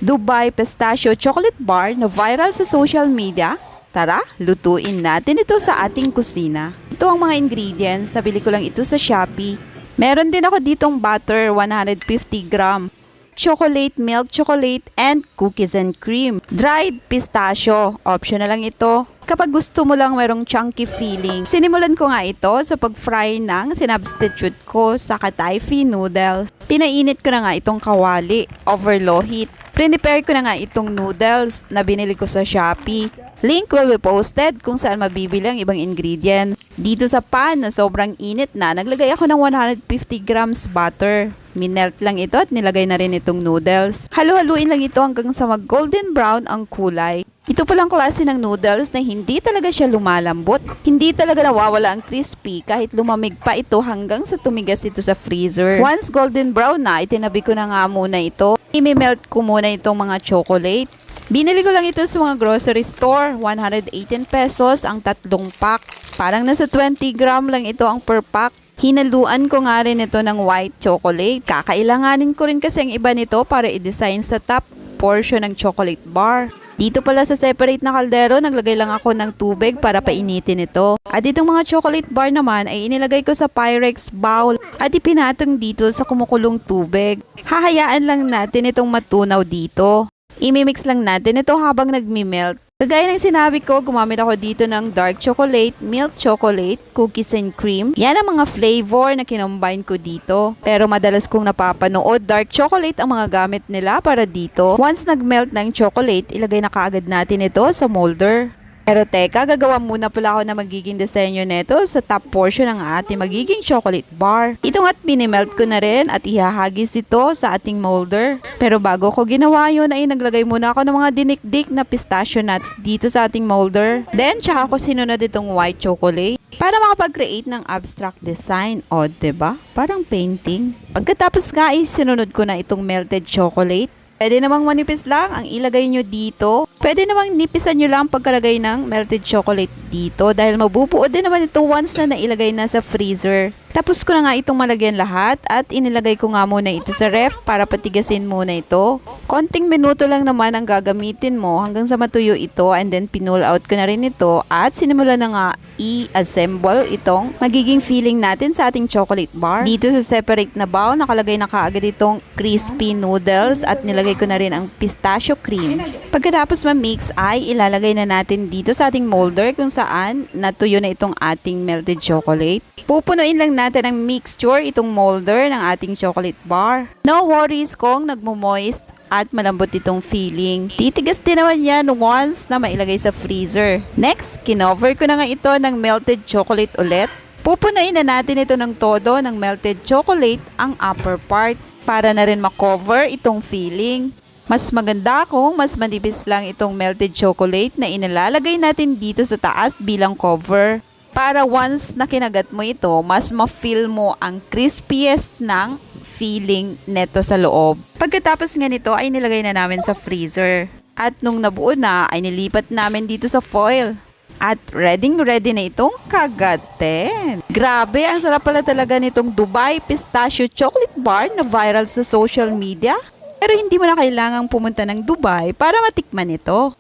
Dubai Pistachio Chocolate Bar na viral sa social media. Tara, lutuin natin ito sa ating kusina. Ito ang mga ingredients, nabili ko lang ito sa Shopee. Meron din ako ditong butter, 150 gram. Chocolate, milk chocolate, and cookies and cream. Dried pistachio, optional lang ito. Kapag gusto mo lang merong chunky feeling, sinimulan ko nga ito sa pag-fry ng sinubstitute ko sa katayfi noodles. Pinainit ko na nga itong kawali over low heat. Prepare ko na nga itong noodles na binili ko sa Shopee. Link will be posted kung saan mabibili ang ibang ingredient. Dito sa pan na sobrang init na, naglagay ako ng 150 grams butter. Minelt lang ito at nilagay na rin itong noodles. Halu-haluin lang ito hanggang sa mag-golden brown ang kulay. Ito palang klase ng noodles na hindi talaga siya lumalambot. Hindi talaga nawawala ang crispy kahit lumamig pa ito hanggang sa tumigas ito sa freezer. Once golden brown na, itinabi ko na nga muna ito. I-melt ko muna itong mga chocolate. Binili ko lang ito sa mga grocery store. 118 pesos ang tatlong pack. Parang nasa 20 gram lang ito ang per pack. Hinaluan ko nga rin ito ng white chocolate. Kakailanganin ko rin kasi ang iba nito para i-design sa top portion ng chocolate bar. Dito pala sa separate na kaldero, naglagay lang ako ng tubig para painitin ito. At itong mga chocolate bar naman ay inilagay ko sa Pyrex bowl at ipinatong dito sa kumukulong tubig. Hahayaan lang natin itong matunaw dito. Imimix lang natin ito habang nagmi-melt. Kagaya ng sinabi ko, gumamit ako dito ng dark chocolate, milk chocolate, cookies and cream. Yan ang mga flavor na kinombine ko dito. Pero madalas kong napapanood, dark chocolate ang mga gamit nila para dito. Once nag-melt ng chocolate, ilagay na kaagad natin ito sa molder. Pero teka, gagawa muna pala ako na magiging disenyo nito sa top portion ng ating magiging chocolate bar. Ito nga't minimelt ko na rin at ihahagis ito sa ating molder. Pero bago ko ginawa yun ay naglagay muna ako ng mga dinikdik na pistachio nuts dito sa ating molder. Then, tsaka ko sinunod itong white chocolate para makapag-create ng abstract design. O, diba? Parang painting. Pagkatapos nga ay sinunod ko na itong melted chocolate. Pwede namang manipis lang ang ilagay nyo dito. Pwede namang nipisan nyo lang pagkalagay ng melted chocolate dito dahil mabubuo din naman ito once na nailagay na sa freezer. Tapos ko na nga itong malagyan lahat at inilagay ko nga muna ito sa ref para patigasin muna ito. Konting minuto lang naman ang gagamitin mo hanggang sa matuyo ito and then pinull out ko na rin ito at sinimula na nga i-assemble itong magiging filling natin sa ating chocolate bar. Dito sa separate na bowl nakalagay na kaagad itong crispy noodles at nilagay ko na rin ang pistachio cream. Pagkatapos ma-mix ay ilalagay na natin dito sa ating molder kung saan natuyo na itong ating melted chocolate. Pupunuin lang natin ang mixture itong molder ng ating chocolate bar. No worries kung nagmo-moist at malambot itong filling. Titigas din naman yan once na mailagay sa freezer. Next, kinover ko na nga ito ng melted chocolate ulit. Pupunuin na natin ito ng todo ng melted chocolate ang upper part para na rin makover itong filling. Mas maganda kung mas manipis lang itong melted chocolate na inalalagay natin dito sa taas bilang cover. Para once na kinagat mo ito, mas ma-feel mo ang crispiest ng filling neto sa loob. Pagkatapos nga nito ay nilagay na namin sa freezer. At nung nabuo na ay nilipat namin dito sa foil. At ready na itong kagatin. Grabe, ang sarap pala talaga nitong Dubai Pistachio Chocolate Bar na viral sa social media. Pero hindi mo na kailangang pumunta ng Dubai para matikman ito.